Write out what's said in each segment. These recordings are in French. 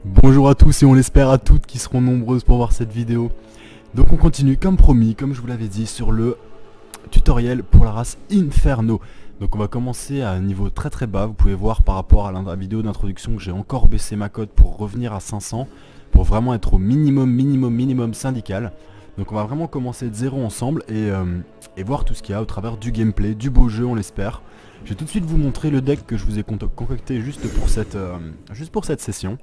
Bonjour à tous et on l'espère à toutes qui seront nombreuses pour voir cette vidéo. Donc on continue comme promis, comme je vous l'avais dit, sur le tutoriel pour la race Inferno. Donc on va commencer à un niveau très très bas. Vous pouvez voir par rapport à la vidéo d'introduction que j'ai encore baissé ma cote pour revenir à 500, pour vraiment être au minimum syndical. Donc on va vraiment commencer de zéro ensemble et voir tout ce qu'il y a au travers du gameplay, du beau jeu on l'espère. Je vais tout de suite vous montrer le deck que je vous ai concocté juste pour cette session.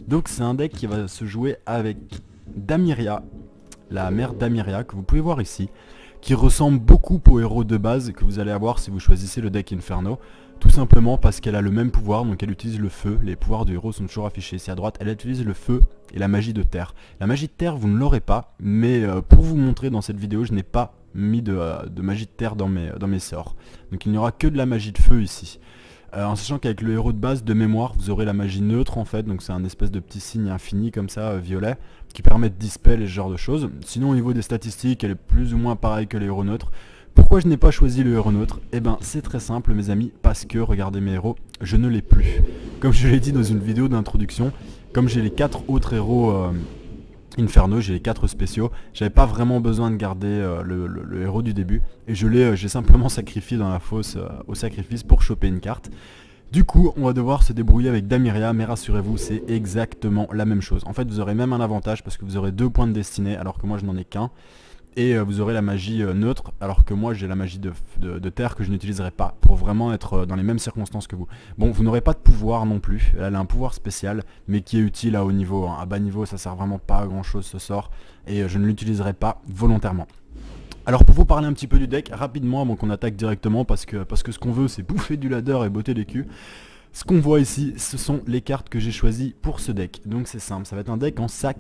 Donc c'est un deck qui va se jouer avec Damiria, la mère Damiria que vous pouvez voir ici, qui ressemble beaucoup au héros de base que vous allez avoir si vous choisissez le deck Inferno. Tout simplement parce qu'elle a le même pouvoir, donc elle utilise le feu. Les pouvoirs du héros sont toujours affichés ici à droite. Elle utilise le feu et la magie de terre. La magie de terre, vous ne l'aurez pas, mais pour vous montrer dans cette vidéo, je n'ai pas mis de magie de terre dans mes sorts. Donc il n'y aura que de la magie de feu ici. En sachant qu'avec le héros de base, de mémoire, vous aurez la magie neutre en fait, donc c'est un espèce de petit signe infini comme ça, violet, qui permet de dispel et ce genre de choses. Sinon au niveau des statistiques, elle est plus ou moins pareille que les héros neutres. Pourquoi je n'ai pas choisi le héros neutre? Eh ben c'est très simple mes amis, parce que, regardez mes héros, je ne l'ai plus. Comme je l'ai dit dans une vidéo d'introduction, comme j'ai les 4 autres héros Inferno, j'ai les 4 spéciaux, j'avais pas vraiment besoin de garder le héros du début, et j'ai simplement sacrifié dans la fosse au sacrifice pour choper une carte. Du coup, on va devoir se débrouiller avec Damiria, mais rassurez-vous, c'est exactement la même chose. En fait, vous aurez même un avantage parce que vous aurez 2 points de destinée, alors que moi je n'en ai qu'un. Et vous aurez la magie neutre, alors que moi j'ai la magie de terre que je n'utiliserai pas, pour vraiment être dans les mêmes circonstances que vous. Bon, vous n'aurez pas de pouvoir non plus, elle a un pouvoir spécial, mais qui est utile à haut niveau, hein. À bas niveau ça sert vraiment pas à grand chose ce sort, et je ne l'utiliserai pas volontairement. Alors pour vous parler un petit peu du deck, rapidement avant qu'on attaque directement, parce que ce qu'on veut c'est bouffer du ladder et botter les culs. Ce qu'on voit ici, ce sont les cartes que j'ai choisies pour ce deck. Donc c'est simple, ça va être un deck en 5,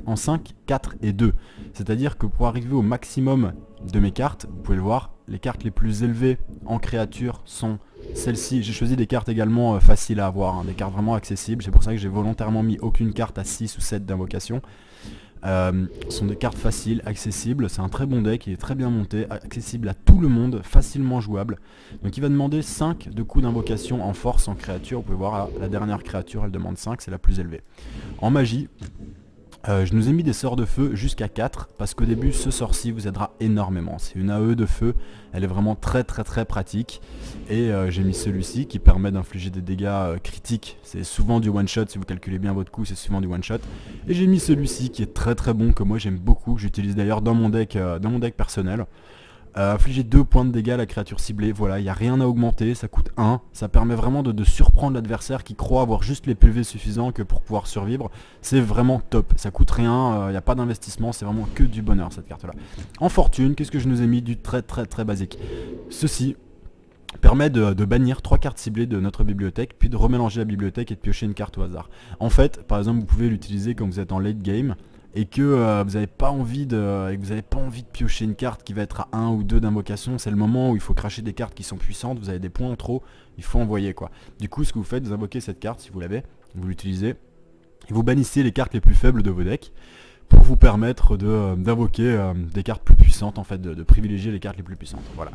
4 et 2. C'est-à-dire que pour arriver au maximum de mes cartes, vous pouvez le voir, les cartes les plus élevées en créature sont celles-ci. J'ai choisi des cartes également faciles à avoir, hein, des cartes vraiment accessibles. C'est pour ça que j'ai volontairement mis aucune carte à 6 ou 7 d'invocation. Ce sont des cartes faciles, accessibles, c'est un très bon deck, il est très bien monté, accessible à tout le monde, facilement jouable. Donc il va demander 5 de coups d'invocation en force en créature, vous pouvez voir la dernière créature elle demande 5, c'est la plus élevée. En magie, je nous ai mis des sorts de feu jusqu'à 4, parce qu'au début ce sort-ci vous aidera énormément. C'est une AE de feu, elle est vraiment très pratique. Et j'ai mis celui-ci qui permet d'infliger des dégâts critiques. C'est souvent du one shot, si vous calculez bien votre coup c'est souvent du one shot. Et j'ai mis celui-ci qui est très bon, que moi j'aime beaucoup, que j'utilise d'ailleurs dans mon deck personnel. Infliger 2 points de dégâts à la créature ciblée, voilà, il n'y a rien à augmenter, ça coûte 1, ça permet vraiment de surprendre l'adversaire qui croit avoir juste les PV suffisants que pour pouvoir survivre, c'est vraiment top, ça coûte rien, il n'y a pas d'investissement, c'est vraiment que du bonheur cette carte là. En fortune, qu'est-ce que je nous ai mis? Du très basique. Ceci permet de bannir 3 cartes ciblées de notre bibliothèque, puis de remélanger la bibliothèque et de piocher une carte au hasard. En fait, par exemple, vous pouvez l'utiliser quand vous êtes en late game, et que vous n'avez pas envie de piocher une carte qui va être à 1 ou 2 d'invocation, c'est le moment où il faut cracher des cartes qui sont puissantes, vous avez des points en trop, il faut envoyer quoi. Du coup ce que vous faites, vous invoquez cette carte si vous l'avez, vous l'utilisez, et vous bannissez les cartes les plus faibles de vos decks, pour vous permettre d'invoquer des cartes plus puissantes, en fait, de privilégier les cartes les plus puissantes. Voilà.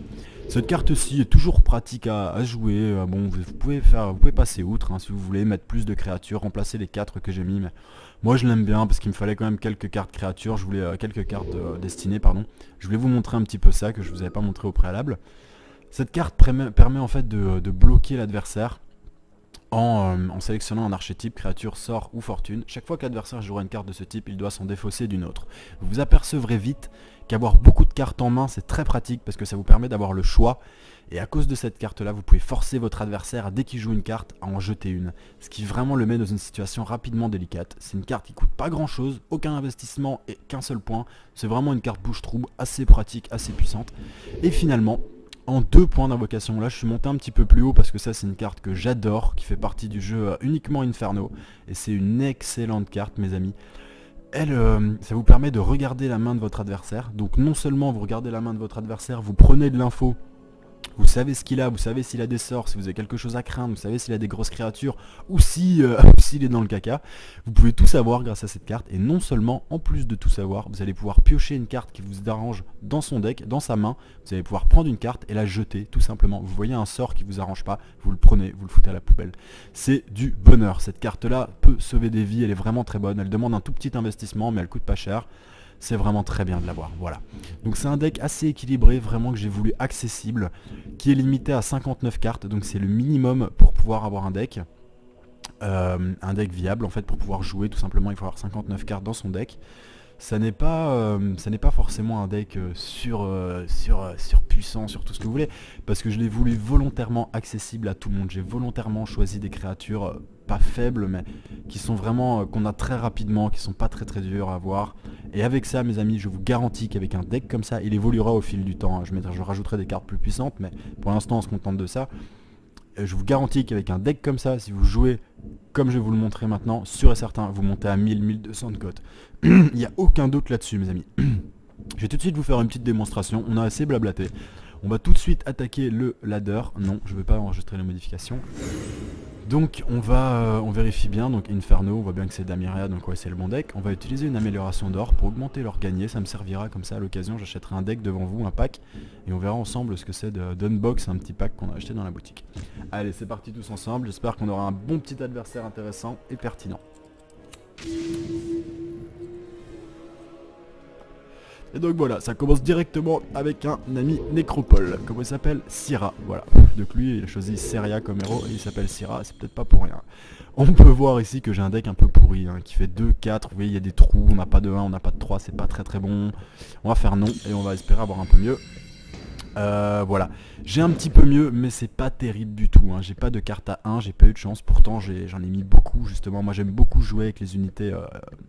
Cette carte-ci est toujours pratique à jouer. Bon, vous pouvez passer outre hein, si vous voulez mettre plus de créatures, remplacer les 4 que j'ai mis. Mais moi je l'aime bien parce qu'il me fallait quand même quelques cartes créatures. Je voulais quelques cartes destinées, pardon. Je voulais vous montrer un petit peu ça que je vous avais pas montré au préalable. Cette carte permet en fait de bloquer l'adversaire. En sélectionnant un archétype, créature, sort ou fortune. Chaque fois que l'adversaire jouera une carte de ce type, il doit s'en défausser d'une autre. Vous vous apercevrez vite qu'avoir beaucoup de cartes en main, c'est très pratique parce que ça vous permet d'avoir le choix. Et à cause de cette carte-là, vous pouvez forcer votre adversaire, dès qu'il joue une carte, à en jeter une. Ce qui vraiment le met dans une situation rapidement délicate. C'est une carte qui coûte pas grand-chose, aucun investissement et qu'un seul point. C'est vraiment une carte bouche-trou, assez pratique, assez puissante. Et finalement, en 2 points d'invocation, là je suis monté un petit peu plus haut parce que ça c'est une carte que j'adore, qui fait partie du jeu uniquement Inferno, et c'est une excellente carte mes amis. Elle, ça vous permet de regarder la main de votre adversaire, donc non seulement vous regardez la main de votre adversaire, vous prenez de l'info Vous savez ce qu'il a, vous savez s'il a des sorts, si vous avez quelque chose à craindre, vous savez s'il a des grosses créatures ou si s'il est dans le caca. Vous pouvez tout savoir grâce à cette carte. Et non seulement, en plus de tout savoir, vous allez pouvoir piocher une carte qui vous arrange dans son deck, dans sa main. Vous allez pouvoir prendre une carte et la jeter tout simplement. Vous voyez un sort qui vous arrange pas, vous le prenez, vous le foutez à la poubelle. C'est du bonheur. Cette carte là peut sauver des vies, elle est vraiment très bonne. Elle demande un tout petit investissement mais elle coûte pas cher. C'est vraiment très bien de l'avoir, voilà. Donc c'est un deck assez équilibré, vraiment que j'ai voulu accessible, qui est limité à 59 cartes, donc c'est le minimum pour pouvoir avoir un deck. Un deck viable en fait pour pouvoir jouer, tout simplement il faut avoir 59 cartes dans son deck. Ça n'est pas forcément un deck surpuissant sur tout ce que vous voulez, parce que je l'ai voulu volontairement accessible à tout le monde. J'ai volontairement choisi des créatures pas faibles, mais qui sont vraiment, qu'on a très rapidement, qui sont pas très très dures à avoir. Et avec ça, mes amis, je vous garantis qu'avec un deck comme ça, il évoluera au fil du temps. Je rajouterai des cartes plus puissantes, mais pour l'instant on se contente de ça. Je vous garantis qu'avec un deck comme ça, si vous jouez comme je vais vous le montrer maintenant, sûr et certain, vous montez à 1000-1200 de cote. Il n'y a aucun doute là-dessus, mes amis. Je vais tout de suite vous faire une petite démonstration. On a assez blablaté. On va tout de suite attaquer le ladder. Non, je ne vais pas enregistrer les modifications. Donc on vérifie bien, donc Inferno, on voit bien que c'est Damiria, donc ouais c'est le bon deck. On va utiliser une amélioration d'or pour augmenter leur gagné, ça me servira comme ça à l'occasion, j'achèterai un deck devant vous, un pack, et on verra ensemble ce que c'est d'unbox, un petit pack qu'on a acheté dans la boutique. Allez c'est parti tous ensemble, j'espère qu'on aura un bon petit adversaire intéressant et pertinent. Et donc voilà, ça commence directement avec un ami Nécropole. Comment il s'appelle? Syrah, voilà. Donc lui, il a choisi Seria comme héros et il s'appelle Syrah, c'est peut-être pas pour rien. On peut voir ici que j'ai un deck un peu pourri, hein, qui fait 2, 4, vous voyez, il y a des trous, on n'a pas de 1, on n'a pas de 3, c'est pas très très bon. On va faire non et on va espérer avoir un peu mieux. Voilà, j'ai un petit peu mieux mais c'est pas terrible du tout, hein. J'ai pas de carte à 1, j'ai pas eu de chance, pourtant j'en ai mis beaucoup justement. Moi j'aime beaucoup jouer avec les unités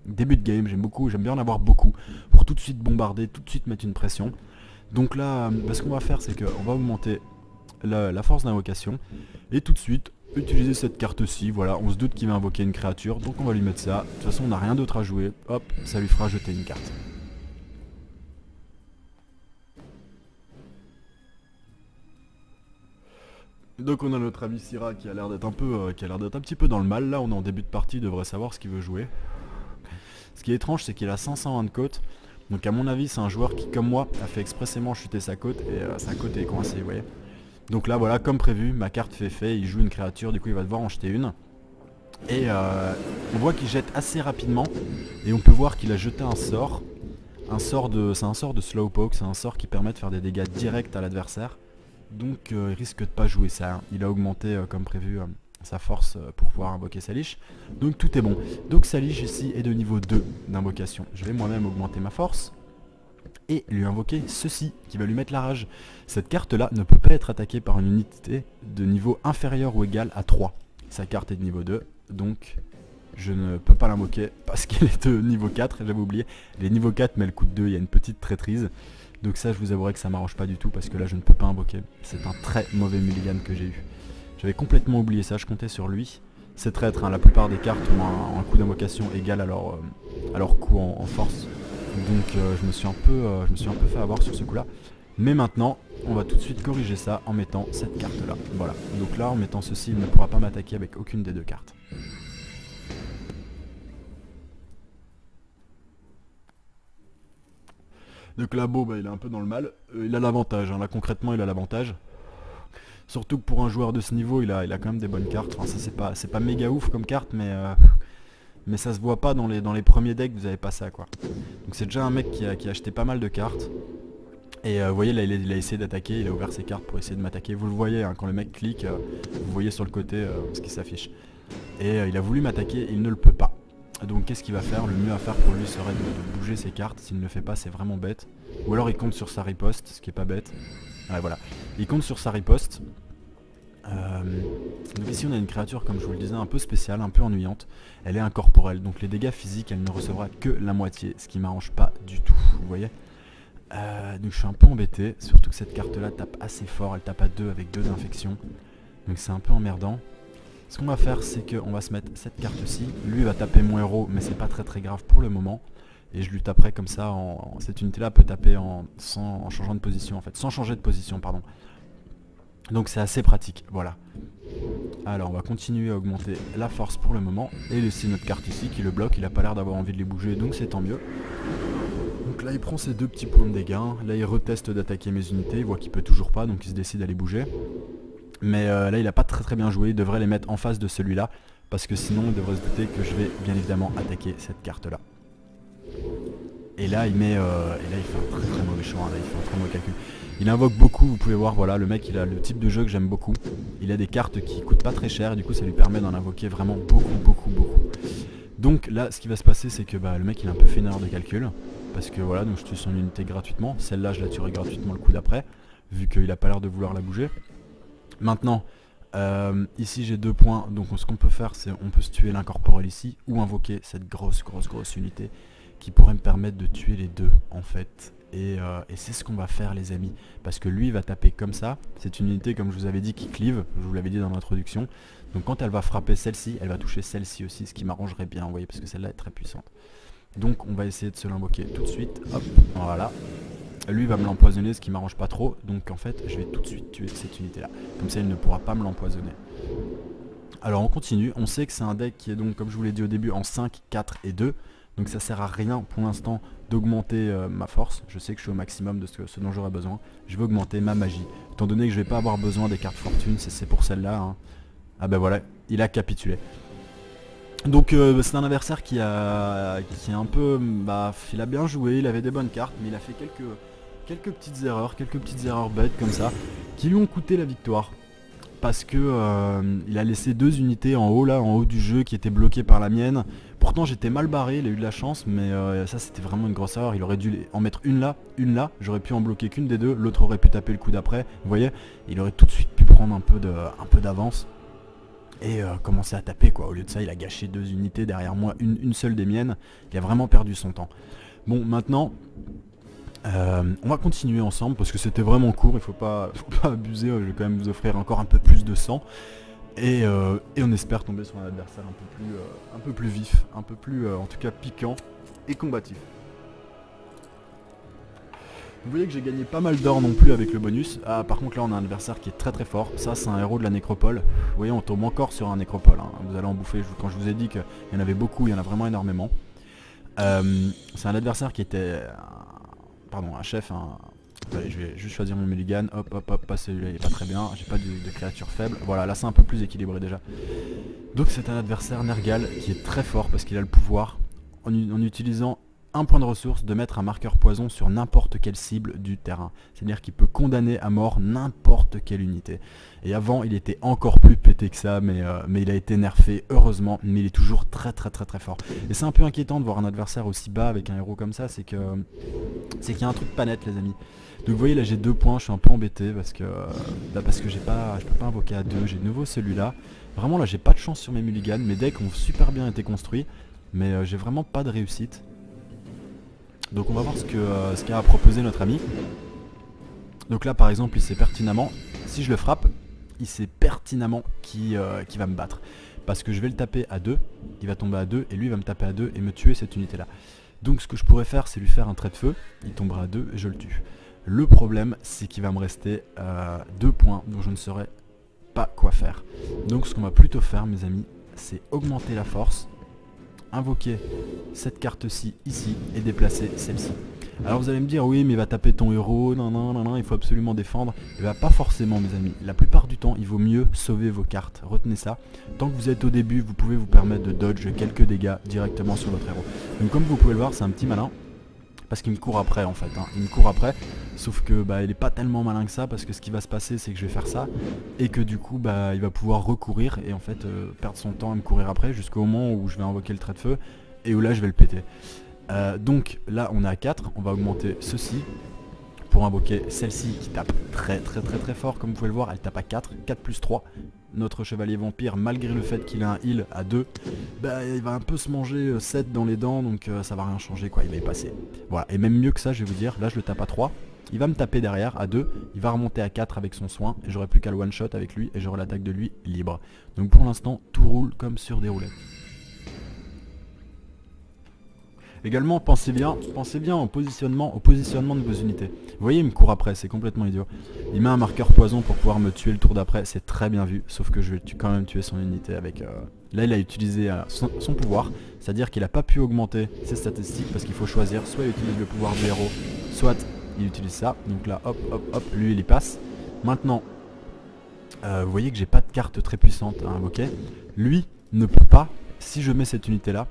début de game, j'aime bien en avoir beaucoup pour tout de suite bombarder, tout de suite mettre une pression. Donc là, ce qu'on va faire c'est qu'on va augmenter la force d'invocation et tout de suite utiliser cette carte-ci. Voilà, on se doute qu'il va invoquer une créature, donc on va lui mettre ça. De toute façon on n'a rien d'autre à jouer, hop, ça lui fera jeter une carte. Donc on a notre ami Syrah qui a l'air d'être un petit peu dans le mal. Là on est en début de partie, il devrait savoir ce qu'il veut jouer. Ce qui est étrange c'est qu'il a 520 de côte. Donc à mon avis c'est un joueur qui comme moi a fait expressément chuter sa côte et sa côte est coincée, vous voyez. Donc là voilà, comme prévu, ma carte fait, il joue une créature, du coup il va devoir en jeter une. Et on voit qu'il jette assez rapidement et on peut voir qu'il a jeté un sort. C'est un sort de Slowpoke, c'est un sort qui permet de faire des dégâts directs à l'adversaire. Donc il risque de pas jouer ça, hein. Il a augmenté comme prévu sa force pour pouvoir invoquer sa liche. Donc tout est bon. Donc sa liche ici est de niveau 2 d'invocation. Je vais moi-même augmenter ma force et lui invoquer ceci qui va lui mettre la rage. Cette carte là ne peut pas être attaquée par une unité de niveau inférieur ou égal à 3. Sa carte est de niveau 2, donc je ne peux pas l'invoquer parce qu'elle est de niveau 4, j'avais oublié. Elle est niveau 4 mais elle coûte 2, il y a une petite traîtrise. Donc ça je vous avouerai que ça m'arrange pas du tout parce que là je ne peux pas invoquer. C'est un très mauvais mulligan que j'ai eu. J'avais complètement oublié ça, je comptais sur lui. C'est traître, hein, la plupart des cartes ont un coût d'invocation égal à leur coût en force. Donc je me suis un peu fait avoir sur ce coup là. Mais maintenant on va tout de suite corriger ça en mettant cette carte là. Voilà, donc là en mettant ceci il ne pourra pas m'attaquer avec aucune des deux cartes. Donc là, Beau, il est un peu dans le mal. Il a l'avantage, hein. Là concrètement il a l'avantage. Surtout que pour un joueur de ce niveau, il a quand même des bonnes cartes. Enfin ça c'est pas méga ouf comme carte, mais ça se voit pas dans les premiers decks, vous avez pas ça quoi. Donc c'est déjà un mec qui a acheté pas mal de cartes. Et vous voyez là il a essayé d'attaquer, il a ouvert ses cartes pour essayer de m'attaquer. Vous le voyez, hein, quand le mec clique, vous voyez sur le côté ce qui s'affiche. Et il a voulu m'attaquer, il ne le peut pas. Donc qu'est-ce qu'il va faire? Le mieux à faire pour lui serait de bouger ses cartes. S'il ne le fait pas, c'est vraiment bête. Ou alors il compte sur sa riposte, ce qui est pas bête. Ouais, voilà. Il compte sur sa riposte. Donc ici on a une créature, comme je vous le disais, un peu spéciale, un peu ennuyante. Elle est incorporelle, donc les dégâts physiques elle ne recevra que la moitié, ce qui m'arrange pas du tout, vous voyez. Donc je suis un peu embêté, surtout que cette carte là tape assez fort, elle tape à 2 avec 2 d'infection. Donc c'est un peu emmerdant. Ce qu'on va faire c'est qu'on va se mettre cette carte-ci. Lui va taper mon héros mais c'est pas très grave pour le moment. Et je lui taperai comme ça, cette unité là peut taper en changeant de position en fait, sans changer de position pardon. Donc c'est assez pratique, voilà. Alors on va continuer à augmenter la force pour le moment et laisser notre carte ici qui le bloque, il a pas l'air d'avoir envie de les bouger donc c'est tant mieux. Donc là il prend ses 2 petits points de dégâts, là il reteste d'attaquer mes unités, il voit qu'il peut toujours pas donc il se décide à les bouger. Mais là il a pas très bien joué, il devrait les mettre en face de celui-là parce que sinon il devrait se douter que je vais bien évidemment attaquer cette carte là. Et là il met, et là il fait un très mauvais choix, là il fait un très mauvais calcul. Il invoque beaucoup, vous pouvez voir, voilà, le mec il a le type de jeu que j'aime beaucoup. Il a des cartes qui coûtent pas très cher, du coup ça lui permet d'en invoquer vraiment beaucoup. Donc là ce qui va se passer c'est que le mec il a un peu fait une erreur de calcul. Parce que voilà, donc je tue son unité gratuitement, celle-là je la tuerai gratuitement le coup d'après, vu qu'il a pas l'air de vouloir la bouger. Maintenant, ici j'ai 2 points, donc ce qu'on peut faire c'est on peut se tuer l'incorporel ici, ou invoquer cette grosse unité qui pourrait me permettre de tuer les deux en fait. Et c'est ce qu'on va faire les amis, parce que lui il va taper comme ça, c'est une unité comme je vous avais dit qui clive, je vous l'avais dit dans l'introduction, donc quand elle va frapper celle-ci, elle va toucher celle-ci aussi, ce qui m'arrangerait bien, vous voyez, parce que celle-là est très puissante. Donc on va essayer de se l'invoquer tout de suite, hop, voilà. Lui va me l'empoisonner, ce qui m'arrange pas trop, donc en fait je vais tout de suite tuer cette unité là, comme ça il ne pourra pas me l'empoisonner. Alors on continue, on sait que c'est un deck qui est donc comme je vous l'ai dit au début en 5, 4 et 2, donc ça sert à rien pour l'instant d'augmenter ma force, je sais que je suis au maximum de ce dont j'aurai besoin, je vais augmenter ma magie, étant donné que je vais pas avoir besoin des cartes fortune, c'est pour celle-là, hein. Ah ben voilà, il a capitulé. Donc c'est un adversaire qui est un peu, il a bien joué, il avait des bonnes cartes, mais il a fait quelques petites erreurs bêtes comme ça, qui lui ont coûté la victoire. Parce que il a laissé 2 unités en haut là, en haut du jeu qui étaient bloquées par la mienne. Pourtant j'étais mal barré, il a eu de la chance, mais ça c'était vraiment une grosse erreur. Il aurait dû en mettre une là, j'aurais pu en bloquer qu'une des deux, l'autre aurait pu taper le coup d'après, vous voyez. Il aurait tout de suite pu prendre un peu d'avance. Et commencer à taper quoi, au lieu de ça il a gâché 2 unités derrière moi, une seule des miennes, il a vraiment perdu son temps. Bon maintenant, on va continuer ensemble parce que c'était vraiment court, il faut pas abuser, je vais quand même vous offrir encore un peu plus de sang. Et on espère tomber sur un adversaire un peu plus vif, un peu plus en tout cas piquant et combatif. Vous voyez que j'ai gagné pas mal d'or non plus avec le bonus. Ah par contre là on a un adversaire qui est très fort. Ça c'est un héros de la nécropole. Vous voyez on tombe encore sur un nécropole, hein. Vous allez en bouffer, quand je vous ai dit qu'il y en avait beaucoup, il y en a vraiment énormément. C'est un adversaire qui était un chef, Allez, je vais juste choisir mon mulligan, hop, pas celui-là, il est pas très bien, j'ai pas de créature faible. Voilà, là c'est un peu plus équilibré déjà. Donc c'est un adversaire Nergal qui est très fort parce qu'il a le pouvoir, en utilisant un point de ressource, de mettre un marqueur poison sur n'importe quelle cible du terrain. C'est-à-dire qu'il peut condamner à mort n'importe quelle unité. Et avant, il était encore plus pété que ça, mais il a été nerfé, heureusement, mais il est toujours très fort. Et c'est un peu inquiétant de voir un adversaire aussi bas avec un héros comme ça, c'est qu'il y a un truc pas net, les amis. Donc vous voyez, là j'ai 2 points, je suis un peu embêté parce que je peux pas invoquer à 2, j'ai de nouveau celui-là. Vraiment là j'ai pas de chance sur mes mulligans, mes decks ont super bien été construits, mais j'ai vraiment pas de réussite. Donc on va voir ce qu'a proposé notre ami. Donc là par exemple il sait pertinemment, si je le frappe, il sait pertinemment qui va me battre. Parce que je vais le taper à 2, il va tomber à 2 et lui il va me taper à 2 et me tuer cette unité là. Donc ce que je pourrais faire c'est lui faire un trait de feu, il tombera à 2 et je le tue. Le problème c'est qu'il va me rester 2 points dont je ne saurais pas quoi faire. Donc ce qu'on va plutôt faire mes amis, c'est augmenter la force, invoquer cette carte-ci ici et déplacer celle-ci. Alors vous allez me dire oui mais il va taper ton héros, non, il faut absolument défendre. Et bah pas forcément mes amis, la plupart du temps il vaut mieux sauver vos cartes, retenez ça. Tant que vous êtes au début vous pouvez vous permettre de dodge quelques dégâts directement sur votre héros. Donc comme vous pouvez le voir c'est un petit malin. Parce qu'il me court après en fait, hein. Il me court après, sauf que il est pas tellement malin que ça parce que ce qui va se passer c'est que je vais faire ça et que du coup il va pouvoir recourir et en fait perdre son temps à me courir après jusqu'au moment où je vais invoquer le trait de feu et où là je vais le péter. Donc là on est à 4, on va augmenter ceci pour invoquer celle-ci qui tape très fort comme vous pouvez le voir, elle tape à 4 plus 3. Notre chevalier vampire, malgré le fait qu'il a un heal à 2, il va un peu se manger 7 dans les dents, donc ça va rien changer quoi, il va y passer. Voilà, et même mieux que ça je vais vous dire, là je le tape à 3, il va me taper derrière à 2, il va remonter à 4 avec son soin, et j'aurai plus qu'à le one shot avec lui, et j'aurai l'attaque de lui libre. Donc pour l'instant, tout roule comme sur des roulettes. Également, pensez bien au positionnement de vos unités. Vous voyez, il me court après, c'est complètement idiot. Il met un marqueur poison pour pouvoir me tuer le tour d'après, c'est très bien vu, sauf que je vais quand même tuer son unité avec... Là, il a utilisé son pouvoir, c'est-à-dire qu'il n'a pas pu augmenter ses statistiques parce qu'il faut choisir, soit il utilise le pouvoir du héros, soit il utilise ça. Donc là, hop, hop, hop, lui, il y passe. Maintenant, vous voyez que j'ai pas de carte très puissante à invoquer. Lui ne peut pas, si je mets cette unité-là,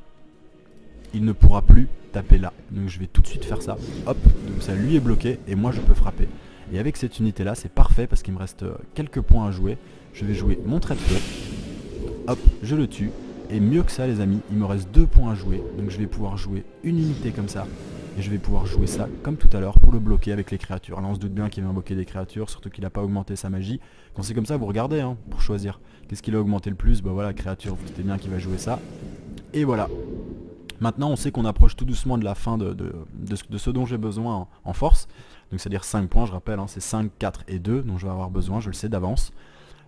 il ne pourra plus taper là. Donc je vais tout de suite faire ça. Hop, donc ça lui est bloqué et moi je peux frapper. Et avec cette unité là, c'est parfait parce qu'il me reste quelques points à jouer. Je vais jouer mon trait de feu. Hop, je le tue. Et mieux que ça les amis, il me reste 2 points à jouer. Donc je vais pouvoir jouer une unité comme ça. Et je vais pouvoir jouer ça comme tout à l'heure pour le bloquer avec les créatures. Là on se doute bien qu'il va invoquer des créatures, surtout qu'il n'a pas augmenté sa magie. Quand c'est comme ça, vous regardez hein, pour choisir. Qu'est-ce qu'il a augmenté le plus? Bah voilà, créature, vous savez bien qu'il va jouer ça. Et voilà. Maintenant on sait qu'on approche tout doucement de la fin de ce dont j'ai besoin en force. Donc c'est-à-dire 5 points, je rappelle, hein, c'est 5, 4 et 2 dont je vais avoir besoin, je le sais d'avance.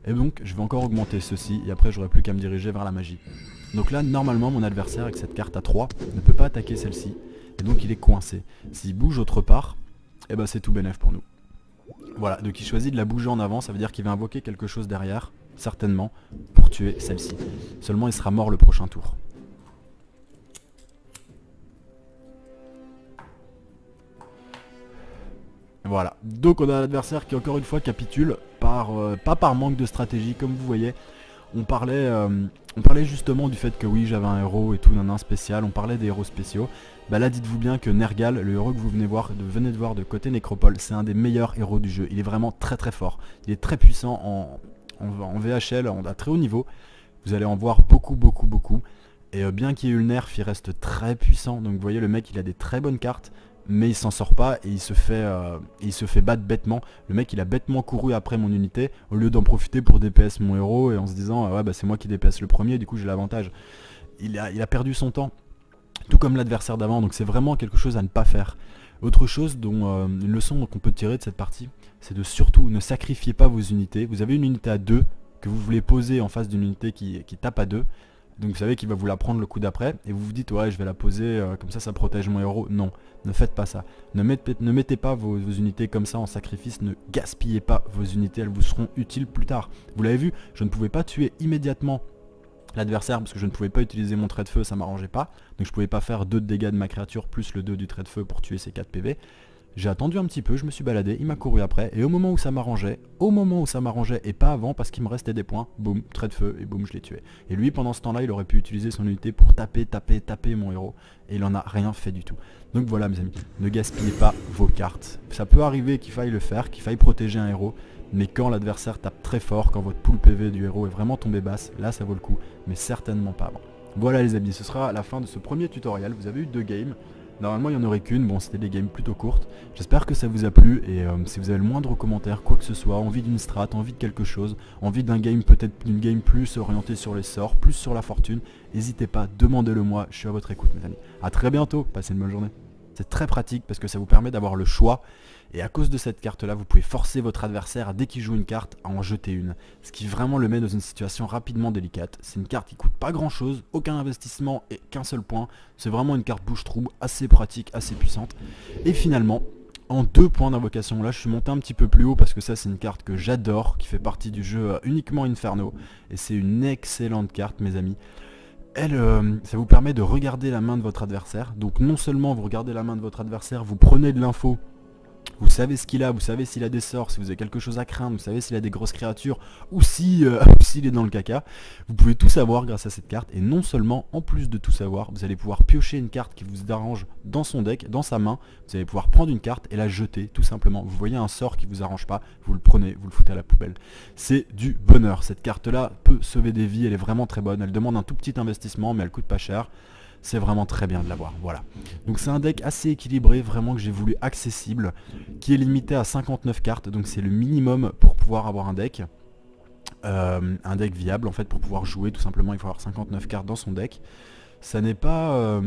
Et donc je vais encore augmenter ceci et après j'aurai plus qu'à me diriger vers la magie. Donc là normalement mon adversaire avec cette carte à 3 ne peut pas attaquer celle-ci. Et donc il est coincé. S'il bouge autre part, et ben c'est tout bénef pour nous. Voilà, donc il choisit de la bouger en avant, ça veut dire qu'il va invoquer quelque chose derrière, certainement, pour tuer celle-ci. Seulement il sera mort le prochain tour. Voilà, donc on a l'adversaire qui encore une fois capitule, pas par manque de stratégie comme vous voyez. On parlait justement du fait que oui j'avais un héros et tout, un spécial, on parlait des héros spéciaux. Bah là dites-vous bien que Nergal, le héros que vous venez de voir de côté Nécropole, c'est un des meilleurs héros du jeu. Il est vraiment très très fort, il est très puissant en VHL, à très haut niveau. Vous allez en voir beaucoup. Et bien qu'il y ait eu le nerf, il reste très puissant. Donc vous voyez le mec il a des très bonnes cartes. Mais il s'en sort pas et il se fait battre bêtement. Le mec il a bêtement couru après mon unité au lieu d'en profiter pour DPS mon héros et en se disant ouais bah c'est moi qui DPS le premier, du coup j'ai l'avantage. Il a perdu son temps, tout comme l'adversaire d'avant, donc c'est vraiment quelque chose à ne pas faire. Autre chose dont une leçon qu'on peut tirer de cette partie, c'est de surtout ne sacrifier pas vos unités. Vous avez une unité à 2 que vous voulez poser en face d'une unité qui tape à 2. Donc vous savez qu'il va vous la prendre le coup d'après et vous vous dites ouais je vais la poser comme ça protège mon héros. Non, ne faites pas ça. Ne mettez pas vos unités comme ça en sacrifice, ne gaspillez pas vos unités, elles vous seront utiles plus tard. Vous l'avez vu, je ne pouvais pas tuer immédiatement l'adversaire parce que je ne pouvais pas utiliser mon trait de feu, ça m'arrangeait pas. Donc je pouvais pas faire 2 de dégâts de ma créature plus le 2 du trait de feu pour tuer ses 4 PV. J'ai attendu un petit peu, je me suis baladé, il m'a couru après, et au moment où ça m'arrangeait et pas avant parce qu'il me restait des points, boum, trait de feu, et boum, je l'ai tué. Et lui, pendant ce temps-là, il aurait pu utiliser son unité pour taper mon héros, et il en a rien fait du tout. Donc voilà mes amis, ne gaspillez pas vos cartes. Ça peut arriver qu'il faille le faire, qu'il faille protéger un héros, mais quand l'adversaire tape très fort, quand votre pool PV du héros est vraiment tombée basse, là ça vaut le coup, mais certainement pas avant. Voilà les amis, ce sera la fin de ce premier tutoriel, vous avez eu 2 games. Normalement il n'y en aurait qu'une, bon c'était des games plutôt courtes. J'espère que ça vous a plu et si vous avez le moindre commentaire, quoi que ce soit, envie d'une strat, envie de quelque chose, envie d'un game peut-être d'une game plus orientée sur les sorts, plus sur la fortune, n'hésitez pas, demandez-le moi, je suis à votre écoute mes amis. A très bientôt, passez une bonne journée. C'est très pratique parce que ça vous permet d'avoir le choix. Et à cause de cette carte là, vous pouvez forcer votre adversaire dès qu'il joue une carte à en jeter une. Ce qui vraiment le met dans une situation rapidement délicate. C'est une carte qui coûte pas grand chose, aucun investissement et qu'un seul point. C'est vraiment une carte bouche-trou assez pratique, assez puissante. Et finalement, en 2 points d'invocation, là je suis monté un petit peu plus haut parce que ça c'est une carte que j'adore, qui fait partie du jeu uniquement Inferno. Et c'est une excellente carte mes amis. Elle, ça vous permet de regarder la main de votre adversaire. Donc non seulement vous regardez la main de votre adversaire, vous prenez de l'info, vous savez ce qu'il a, vous savez s'il a des sorts, si vous avez quelque chose à craindre, vous savez s'il a des grosses créatures ou si s'il est dans le caca. Vous pouvez tout savoir grâce à cette carte et non seulement, en plus de tout savoir, vous allez pouvoir piocher une carte qui vous arrange dans son deck, dans sa main. Vous allez pouvoir prendre une carte et la jeter tout simplement. Vous voyez un sort qui vous arrange pas, vous le prenez, vous le foutez à la poubelle. C'est du bonheur. Cette carte là peut sauver des vies, elle est vraiment très bonne. Elle demande un tout petit investissement mais elle coûte pas cher. C'est vraiment très bien de l'avoir, voilà. Donc c'est un deck assez équilibré, vraiment que j'ai voulu accessible, qui est limité à 59 cartes, donc c'est le minimum pour pouvoir avoir un deck viable en fait, pour pouvoir jouer tout simplement, il faut avoir 59 cartes dans son deck. ça n'est pas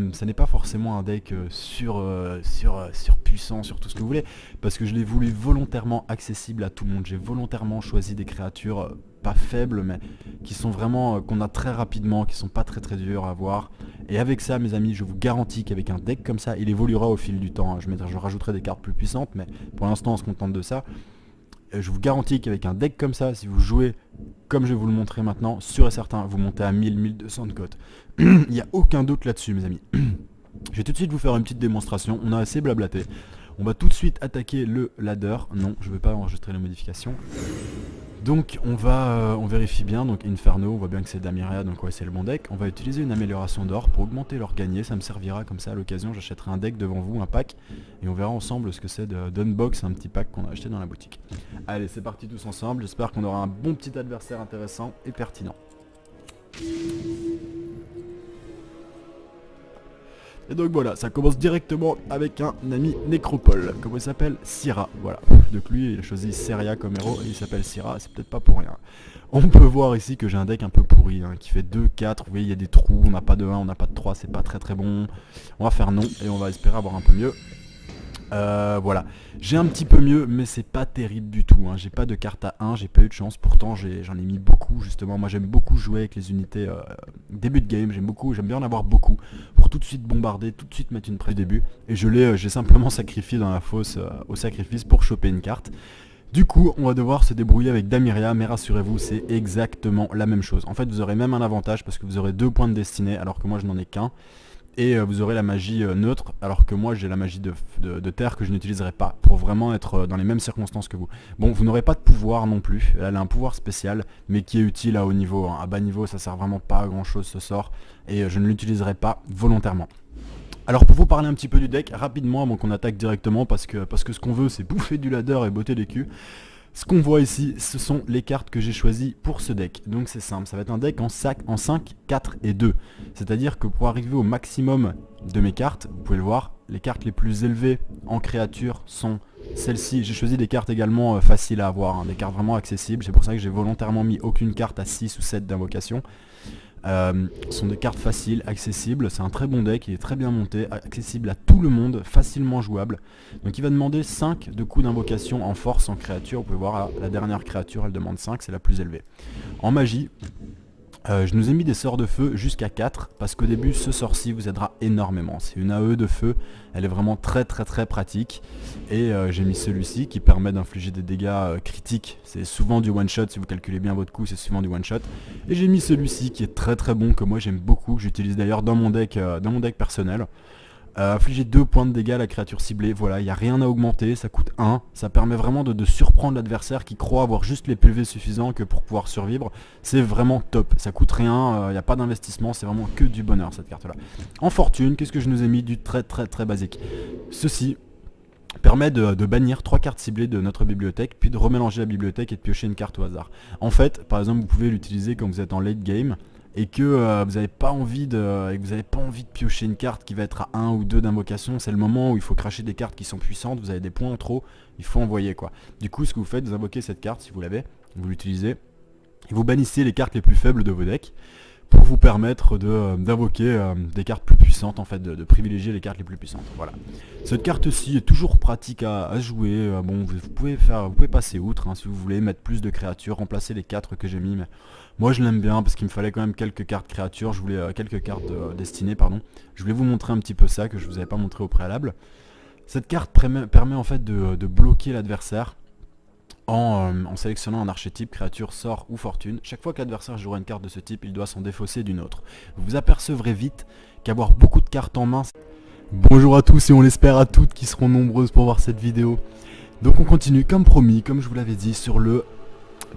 forcément un deck surpuissant sur tout ce que vous voulez, parce que je l'ai voulu volontairement accessible à tout le monde. J'ai volontairement choisi des créatures pas faibles, mais qui sont vraiment, qu'on a très rapidement, qui sont pas très très dures à avoir. Et avec ça, mes amis, je vous garantis qu'avec un deck comme ça, il évoluera au fil du temps, hein. Je rajouterai des cartes plus puissantes, mais pour l'instant on se contente de ça. Je vous garantis qu'avec un deck comme ça, si vous jouez comme je vais vous le montrer maintenant, sûr et certain, vous montez à 1000-1200 de cote. Il n'y a aucun doute là-dessus, mes amis. Je vais tout de suite vous faire une petite démonstration. On a assez blablaté. On va tout de suite attaquer le ladder. Non, je ne vais pas enregistrer les modifications. Donc on vérifie bien, donc Inferno, on voit bien que c'est Damiria, donc ouais, c'est le bon deck. On va utiliser une amélioration d'or pour augmenter leur gagné, ça me servira comme ça à l'occasion, j'achèterai un deck devant vous, un pack, et on verra ensemble ce que c'est d'unbox, un petit pack qu'on a acheté dans la boutique. Allez, c'est parti tous ensemble, j'espère qu'on aura un bon petit adversaire intéressant et pertinent. Et donc voilà, ça commence directement avec un ami Nécropole. Comment il s'appelle? Syrah, voilà. Donc lui, il a choisi Seria comme héros et il s'appelle Syrah, c'est peut-être pas pour rien. On peut voir ici que j'ai un deck un peu pourri, hein, qui fait 2, 4, vous voyez, il y a des trous, on n'a pas de 1, on n'a pas de 3, c'est pas très très bon. On va faire non et on va espérer avoir un peu mieux. Voilà, j'ai un petit peu mieux, mais c'est pas terrible du tout, hein. J'ai pas de carte à 1, j'ai pas eu de chance, pourtant j'en ai mis beaucoup justement. Moi j'aime beaucoup jouer avec les unités début de game, j'aime bien en avoir beaucoup pour tout de suite bombarder, tout de suite mettre une presse du début. Et j'ai simplement sacrifié dans la fosse au sacrifice pour choper une carte. Du coup, on va devoir se débrouiller avec Damiria, mais rassurez-vous, c'est exactement la même chose. En fait, vous aurez même un avantage parce que vous aurez 2 points de destinée alors que moi je n'en ai qu'un. Et vous aurez la magie neutre, alors que moi j'ai la magie de terre que je n'utiliserai pas, pour vraiment être dans les mêmes circonstances que vous. Bon, vous n'aurez pas de pouvoir non plus, elle a un pouvoir spécial, mais qui est utile à haut niveau, hein. À bas niveau ça sert vraiment pas à grand chose ce sort, et je ne l'utiliserai pas volontairement. Alors pour vous parler un petit peu du deck, rapidement avant qu'on attaque directement, parce que ce qu'on veut c'est bouffer du ladder et botter des culs. Ce qu'on voit ici, ce sont les cartes que j'ai choisies pour ce deck. Donc c'est simple, ça va être un deck en 5, 4 et 2. C'est-à-dire que pour arriver au maximum de mes cartes, vous pouvez le voir, les cartes les plus élevées en créature sont celles-ci. J'ai choisi des cartes également faciles à avoir, hein, des cartes vraiment accessibles. C'est pour ça que j'ai volontairement mis aucune carte à 6 ou 7 d'invocation. Ce sont des cartes faciles, accessibles, c'est un très bon deck, il est très bien monté, accessible à tout le monde, facilement jouable. Donc il va demander 5 de coups d'invocation en force en créature, vous pouvez voir la dernière créature elle demande 5, c'est la plus élevée. En magie, je nous ai mis des sorts de feu jusqu'à 4, parce qu'au début ce sort-ci vous aidera énormément. C'est une AE de feu, elle est vraiment très pratique. Et j'ai mis celui-ci qui permet d'infliger des dégâts critiques. C'est souvent du one-shot, si vous calculez bien votre coup, c'est souvent du one-shot. Et j'ai mis celui-ci qui est très bon, que moi j'aime beaucoup, que j'utilise d'ailleurs dans mon deck personnel. Infliger 2 points de dégâts à la créature ciblée, voilà, il n'y a rien à augmenter, ça coûte 1, ça permet vraiment de surprendre l'adversaire qui croit avoir juste les PV suffisants que pour pouvoir survivre, c'est vraiment top, ça coûte rien, il n'y a pas d'investissement, c'est vraiment que du bonheur cette carte là. En fortune, qu'est-ce que je nous ai mis? Du très basique. Ceci permet de bannir 3 cartes ciblées de notre bibliothèque, puis de remélanger la bibliothèque et de piocher une carte au hasard. En fait, par exemple, vous pouvez l'utiliser quand vous êtes en late game, et que vous n'avez pas envie de piocher une carte qui va être à 1 ou 2 d'invocation, c'est le moment où il faut cracher des cartes qui sont puissantes, vous avez des points en trop, il faut envoyer quoi. Du coup ce que vous faites, vous invoquez cette carte si vous l'avez, vous l'utilisez, et vous bannissez les cartes les plus faibles de vos decks, pour vous permettre d'invoquer des cartes plus puissantes, en fait, de privilégier les cartes les plus puissantes. Voilà. Cette carte-ci est toujours pratique à jouer. Bon, vous pouvez passer outre hein, si vous voulez mettre plus de créatures, remplacer les 4 que j'ai mis. Mais moi je l'aime bien parce qu'il me fallait quand même quelques cartes créatures. Je voulais quelques cartes destinées, pardon. Je voulais vous montrer un petit peu ça que je vous avais pas montré au préalable. Cette carte permet en fait de bloquer l'adversaire. En sélectionnant un archétype, créature, sort ou fortune. Chaque fois que l'adversaire jouera une carte de ce type, il doit s'en défausser d'une autre. Vous vous apercevrez vite qu'avoir beaucoup de cartes en main... Bonjour à tous et on l'espère à toutes qui seront nombreuses pour voir cette vidéo. Donc on continue comme promis, comme je vous l'avais dit, sur le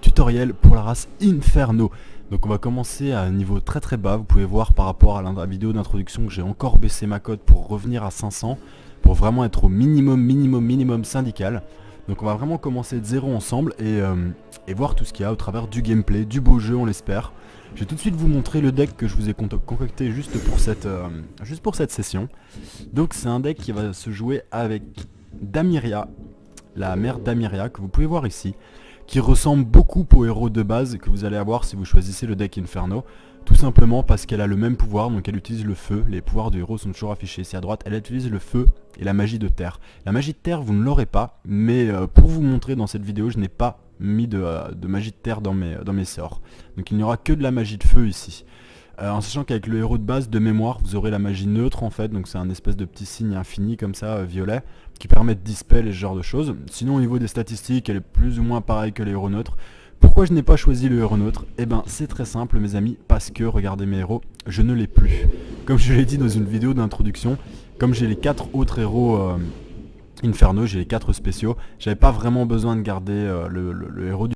tutoriel pour la race Inferno. Donc on va commencer à un niveau très bas. Vous pouvez voir par rapport à la vidéo d'introduction que j'ai encore baissé ma cote pour revenir à 500. Pour vraiment être au minimum syndical. Donc on va vraiment commencer de zéro ensemble et voir tout ce qu'il y a au travers du gameplay, du beau jeu on l'espère. Je vais tout de suite vous montrer le deck que je vous ai concocté juste pour cette session. Donc c'est un deck qui va se jouer avec Damiria, la mère Damiria que vous pouvez voir ici, qui ressemble beaucoup au héros de base que vous allez avoir si vous choisissez le deck Inferno. Tout simplement parce qu'elle a le même pouvoir, donc elle utilise le feu. Les pouvoirs du héros sont toujours affichés ici à droite. Elle utilise le feu et la magie de terre. La magie de terre, vous ne l'aurez pas, mais pour vous montrer dans cette vidéo, je n'ai pas mis de magie de terre dans mes sorts. Donc il n'y aura que de la magie de feu ici. En sachant qu'avec le héros de base, de mémoire, vous aurez la magie neutre en fait, donc c'est un espèce de petit signe infini comme ça, violet, qui permet de dispel et ce genre de choses. Sinon au niveau des statistiques, elle est plus ou moins pareille que les héros neutres. Pourquoi je n'ai pas choisi le héros neutre? Eh ben c'est très simple mes amis, parce que, regardez mes héros, je ne l'ai plus. Comme je l'ai dit dans une vidéo d'introduction, comme j'ai les 4 autres héros Inferno, j'ai les 4 spéciaux, j'avais pas vraiment besoin de garder le héros du